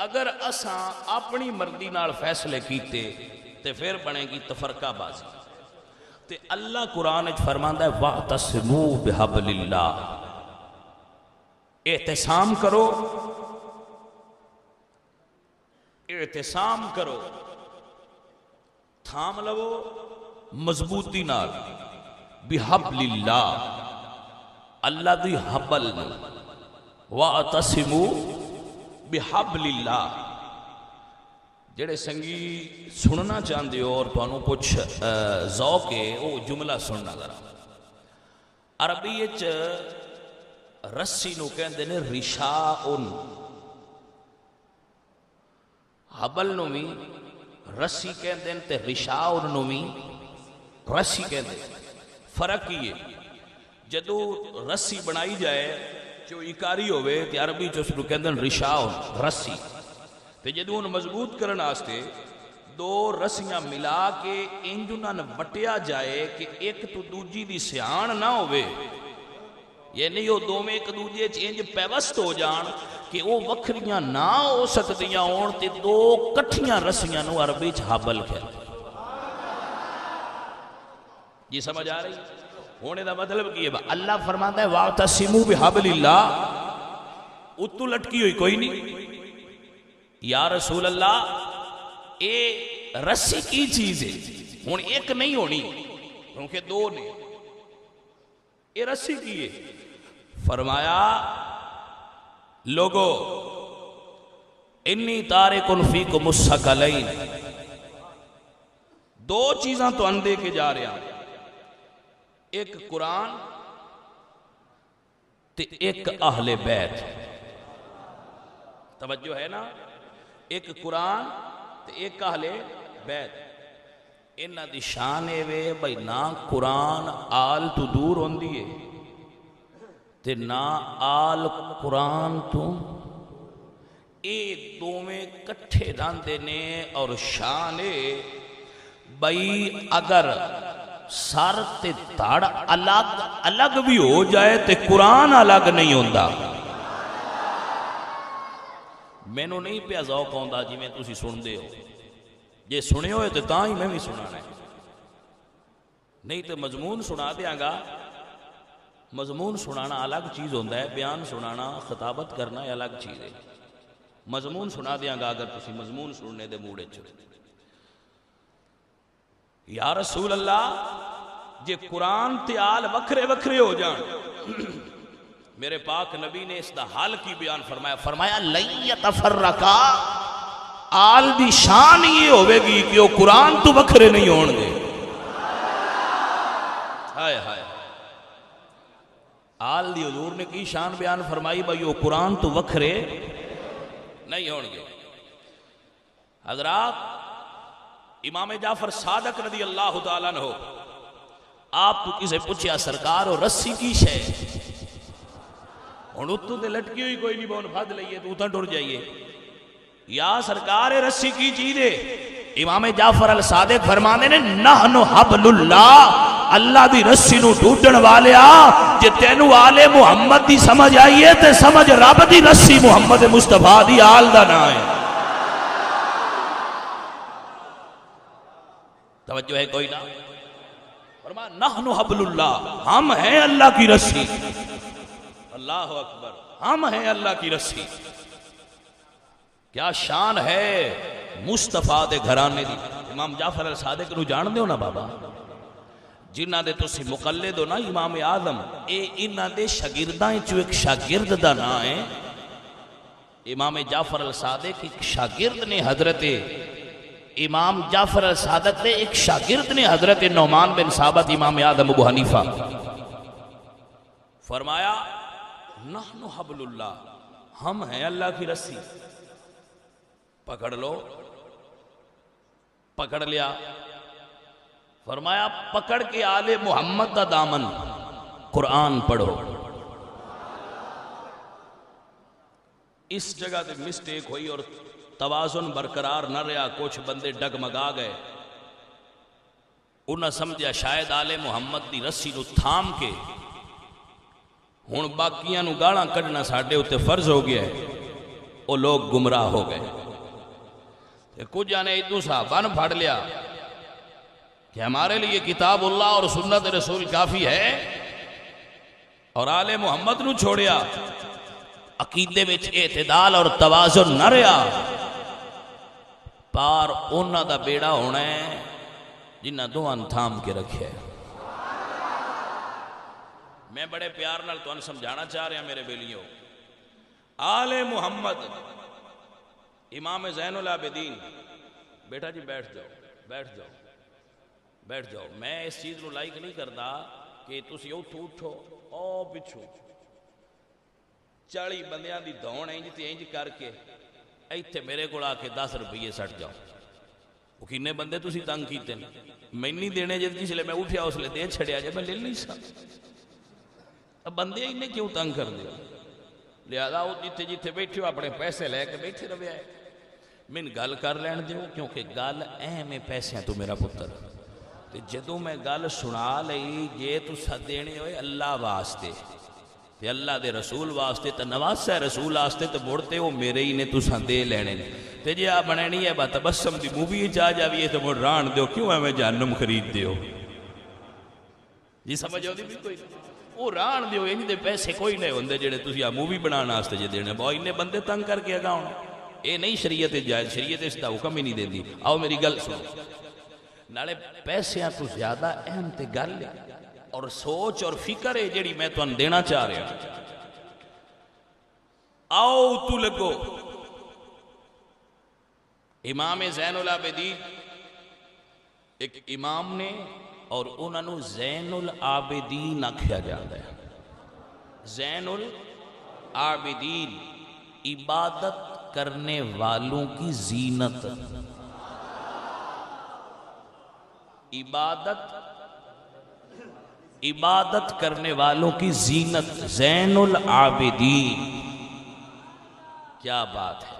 اگر اساں اپنی مرضی نال فیصلے کیتے تے پھر بنے گی تفرقہ بازی. تے اللہ قرآن وچ فرماندا ہے وَاعْتَصِمُوا بِحَبْلِ اللَّهِ، اعتصام کرو، اعتصام کرو، تھام لو مضبوطی نال، بِحَبْلِ اللَّهِ، اللہ دی حبل نال، وَاعْتَصِمُوا بِحَبْلِ اللَّهِ. جڑے سنگی سننا چاہتے ہو اور تمہیں کچھ ذوق ہے وہ جملہ سننا ذرا. عربی وچ رسی نو کہندے نے رشاءن، حبل نو بھی رسی کہندے نے تے رشاءن نو بھی رسی کہندے. فرق یہ جدو رسی بنائی جائے جو اکاری ہوئے تے عربی چ اس نو کہندے نے رشاءن رسی. تے جدو ان مضبوط کرن واسطے دو رسیاں ملا کے انج انہاں نوں وٹیا جائے کہ ایک تو دوجی دی سیان نہ ہوئے، یعنی وہ دوویں ایک دوجے چ انج پیوست ہو جان کہ وہ وکھریاں نہ ہو سکدیاں ہون تے دو کٹھیاں رسیاں نوں عربی چ حبل کہندے. یہ سمجھ آ رہی ہونے دا مطلب کی ہے؟ اللہ فرماتا ہے واعتصموا بحبل اللہ، اتو لٹکی ہوئی کوئی نہیں. یا رسول اللہ اے رسی کی چیز ہے، ہوں ایک نہیں ہونی کیونکہ دو نے، اے رسی کی ہے. فرمایا لوگو انی تارکن فیکم الثقلین، دو چیزاں تو اندے کے جا رہے ہیں، ایک قرآن تے ایک اہل بیت. توجہ ہے نا؟ ایک قرآن تے ایک اہل بیت. انہ دی شان وے بھئی نہ قرآن آل تو دور ہوندی ہے تے نہ آل قرآن تو، اے دوویں کٹھے راندے نے. اور شان بھئی اگر سر تے دھڑ الگ الگ بھی ہو جائے تے قرآن الگ نہیں ہوندا. مینوں نہیں پیا ذوق آندا جی میں تسی سن دے ہو، جے سنے ہوئے تو تاں ہی میں بھی سنانا ہے، نہیں تو مضمون سنا دیاں گا. مضمون سنانا الگ چیز ہوندہ ہے، بیان سنانا خطابت کرنا ہے الگ چیز ہے. مضمون سنا دیاں گا اگر تسی مضمون سننے دے موڑے چھو. یا رسول اللہ جے قرآن تے آل وکھرے وکھرے ہو جان، میرے پاک نبی نے اس دا حال کی بیان فرمایا، فرمایا لن یتفرقا، آل دی شان یہ ہوئے گی کہ وہ قرآن تو وکھرے نہیں ہون گے. ہائے ہائے، آل دی حضور نے کی شان بیان فرمائی بھئی وہ قرآن تو وکھرے نہیں ہون گے. حضرات امام جعفر صادق رضی اللہ تعالیٰ عنہ، آپ تو کسے پوچھیا سرکار اور رسی کی شے، اور اتو تے لٹکی ہوئی کوئی نہیں بون پھد لئیے تو اتن ٹر جائیے. یا سرکار رسی کی چیز ہے. امام جعفر الصادق فرمانے نے نحن حبل اللہ، اللہ دی رسی نو ٹوٹن والے جے تینو آل محمد دی سمجھ آئیے تے سمجھ رب دی رسی محمد مصطفیٰ دی آل دا نہ ہے. توجہ ہے کوئی نہ؟ فرمایا نحن حبل اللہ، ہم ہیں اللہ کی رسی. اللہ اکبر، ہم ہیں اللہ کی رسی. کیا شان ہے مصطفیٰ دے گھرانے دی. امام جعفر الصادق نو جان دے ہو نا بابا، جنہ دے تسی مقلد ہو نا امام اعظم، اے انہ دے شاگرداں چو ایک شاگرد دا نا ہے. امام جعفر الصادق ایک شاگرد نے حضرت امام جعفر الصادق نے ایک شاگرد نے حضرت نعمان بن ثابت امام اعظم ابو حنیفہ. فرمایا نحن حبل اللہ، ہم ہیں اللہ کی رسی. پکڑ لو، پکڑ لیا. فرمایا پکڑ کے آل محمد دا دامن، قرآن پڑھو. اس جگہ تے مسٹیک ہوئی اور توازن برقرار نہ رہا، کچھ بندے ڈگمگا گئے. انہاں سمجھا شاید آل محمد دی رسی نو تھام کے ہن باقیاں نو گالاں کڈنا ساڈے اوتے فرض ہو گیا ہے. وہ لوگ گمراہ ہو گئے. کچھ جانے ادو صحابہ نے پھاڑ لیا کہ ہمارے لیے کتاب اللہ اور سنت رسول کافی ہے، اور آل محمد نو چھوڑیا. عقیدے وچ اعتدال اور توازن نہ رہا، پار انہاں دا بیڑا ہونا ہے جنہ دوان تھام کے رکھے. میں بڑے پیار نال تو سمجھانا چاہ رہا میرے بیلیوں، آل محمد امام زین العابدین. بیٹا جی بیٹھ جاؤ بیٹھ جاؤ بیٹھ جاؤ. میں اس چیز نو لائک نہیں کرتا کہ تسی اٹھو او پچھو 40 بندیاں دی دون انج تے انج کر کے ایتھے میرے کو آ کے 10 روپیے سٹ جاؤ. وہ کنے بندے تسی تنگ کیتے میں نہیں دینے جد جس لئے میں اٹھیا اس لئے دے چھڑیا جب میں لے نہیں سا. اب بندے انہیں کیوں تنگ کر دیا؟ لہذا وہ جتے جتے بیٹھے ہو اپنے پیسے لے کے بیٹھے روے آئے. من گل کر لین دیو کیونکہ گل اہم پیسے ہیں تو میرا پتر. جدوں میں گل سنا لئی جے تو دینے ہوئے اللہ واسطے تے اللہ دے رسول واسطے تے نواسہ رسول واسطے تے بڑھتے ہو میرے ہی نے تو دے لینے تے جے آپ بنے نہیں ہے بات بسم دی مووی چاہ جاویے تو مڑ ران دیو کیوں ہمیں جہنم خرید دیو جی سمجھو دی بھی کوئی وہ ران دیو انہی دے پیسے کوئی نہیں ہوندے جڑے تسی آ مووی بنانا واسطے جے دینے بہت انہیں بندے تنگ کر کے اگا ہونا. اے نہیں شریعت جائز، شریعت اس دا حکم ہی نہیں دے دی. آؤ میری گل سنو، نالے پیسیاں تو زیادہ اہم تے گل لے اور سوچ اور فکر ہے جڑی میں تو ان دینا چاہ رہا ہوں. آؤ تو لگو امام زین العابدین ایک امام نے اور انہوں نے زین العابدین آکھیا جاتا ہے. زین العابدین عبادت کرنے والوں کی زینت. عبادت کرنے والوں کی زینت زین العابدین. کیا بات ہے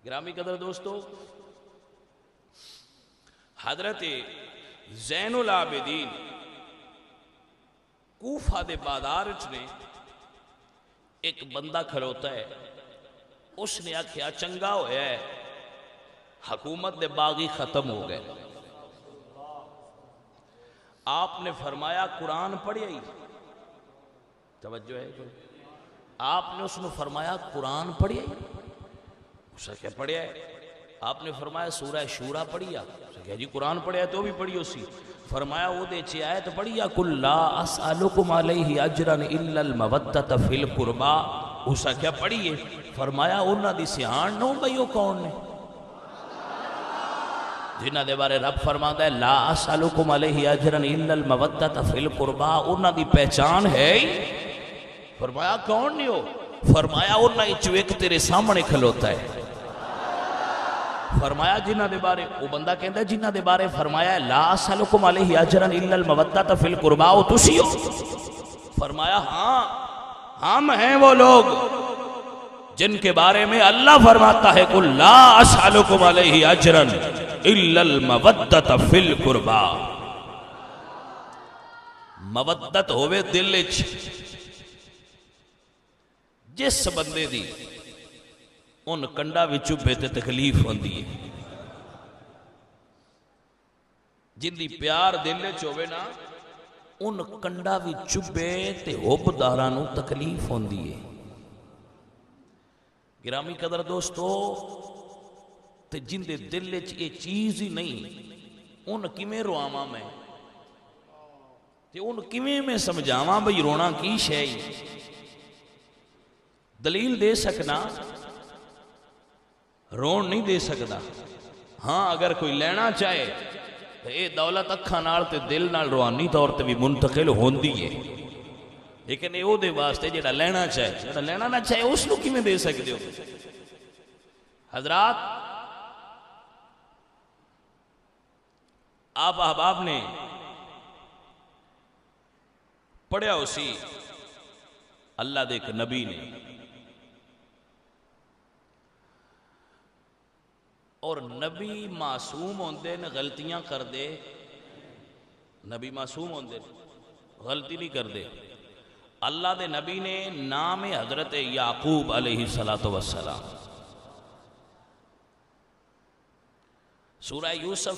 گرامی قدر دوستو. حضرت زین العابدین کوفہ دے بازار نے ایک بندہ کھلوتا ہے. اس نے آکھیا چنگا ہویا ہے حکومت دے باغی ختم ہو گئے. آپ نے فرمایا قرآن پڑھیا ہی توجہ ہے کوئی؟ آپ نے اس نے فرمایا قرآن پڑھیا ہی. اس نے کیا پڑھیا ہے؟ آپ نے فرمایا سورہ شورا پڑھیا. اس نے کہا جی قرآن پڑھیا ہے تو بھی پڑھی اسی. فرمایا وہ دے چی آیت پڑھیا قُلْ لَا أَسْأَلُكُمْ عَلَيْهِ أَجْرًا إِلَّا الْمَوَدَّةَ فِي الْقُرْبَى. اس نے کیا پڑھیے؟ فرمایا انہاں دی سیان نو بھئی وہ کون نے جنہ دے بارے رب فرماتا ہے لا اسالکم علیہ اجرا الا المودۃ فی القربى. انہاں دی پہچان ہے ہی. فرمایا کون نہیں ہو؟ فرمایا انہاں وچوں ایک تیرے سامنے کھلوتا ہے. فرمایا جنہ دے بارے وہ بندہ کہندا ہے جنہ دے بارے فرمایا ہے لا اسالکم علیہ اجرا الا المودۃ فی القربى او تسی ہو؟ فرمایا ہاں ہم ہیں وہ لوگ جن کے بارے میں اللہ فرماتا ہے قُلْ لَا أَسْأَلُكُمْ عَلَيْهِ أَجْرًا إِلَّا الْمَوَدَّةَ فِي الْقُرْبَى. مودت ہوئے دل وچ جس بندے دی ان کنڈا وچوں تے تکلیف ہوندی ہے جن دی پیار دل وچ ہوئے نا ان کنڈا وچوں تے حب دارانوں تکلیف ہوندی ہے. گرامی قدر دوستو تے جن دے دل وچ یہ چیز ہی نہیں ان کیویں رواواں میں تے ان کیویں میں سمجھاواں بھئی رونا کی شے. دلیل دے سکنا رون نہیں دے سکتا. ہاں اگر کوئی لینا چاہے تو اے دولت اکھاں نال تے دل نال روحانی طور تے بھی منتقل ہوندی ہے لیکن اے او دے واسطے جڑا لینا چاہے جڑا لینا نہ چاہے اس نو کیویں دے سکتے ہو؟ حضرات آپ احباب نے پڑھیا اسی اللہ دے ایک نبی نے اور نبی معصوم ہوندے نے غلطیاں کر دے. نبی معصوم ہوندے غلطی نہیں کر دے. اللہ دے نبی نے نام حضرت یعقوب علیہ السلام، سورہ یوسف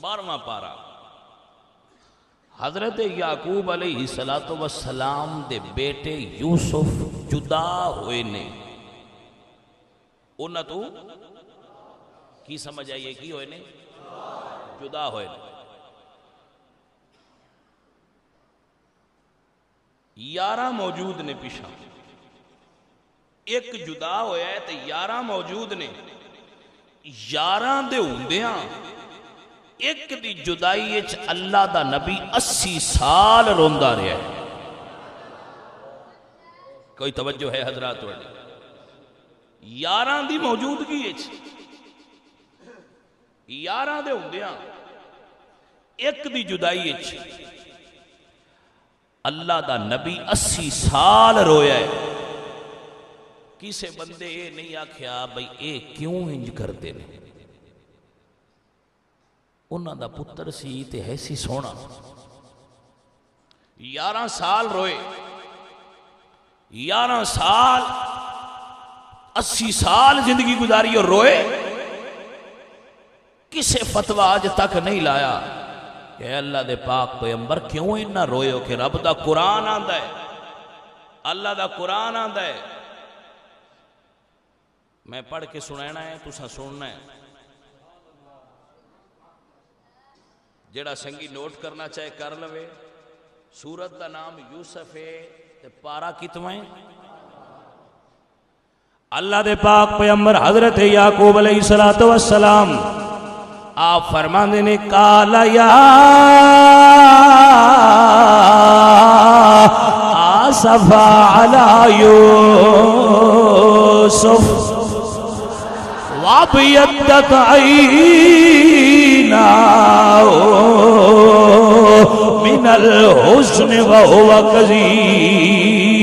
12واں پارہ، حضرت یعقوب علیہ السلام دے بیٹے یوسف جدا ہوئے نے، انہاں تو کی سمجھ آئیے کی ہوئے نے؟ جدا ہوئے نے۔ 11 موجود نے پیشہ، ایک جدا ہویا ہے تو 11 موجود نے۔ 11 دے ہوندیاں ایک دی جدائی اچ اللہ دا نبی 80 سال روندا رہا ہے۔ کوئی توجہ ہے حضرات والے؟ 11 دی موجودگی اچ 11 دے ہوندیاں ایک دی جدائی اچ اللہ دا نبی 80 سال رویا ہے۔ کسے بندے اے نہیں آکھیا بھئی اے کیوں انج کرتے نے؟ انہاں دا پتر سی تے ایسی سونا، 11 سال روئے، 11 سال 80 سال زندگی گزاری اور روئے، کسے فتویٰ آج تک نہیں لایا کہ اللہ دے پاک پیغمبر کیوں انہا روئے ہو؟ کہ رب دا قرآن آندہ ہے، اللہ دا قرآن آندہ ہے۔ میں پڑھ کے سنائنا ہے، تسا سننا ہے۔ جیڑا سنگی نوٹ کرنا چاہے کر لوے۔ سورت دا نام یوسف ہے، تے پارا کتنا ہے؟ اللہ دے پاک پیغمبر حضرت یعقوب علیہ السلام آپ فرماندے نے کالا یا آسفا علی یوسف وابیضت عیناہ من الحزن وهو کظیم۔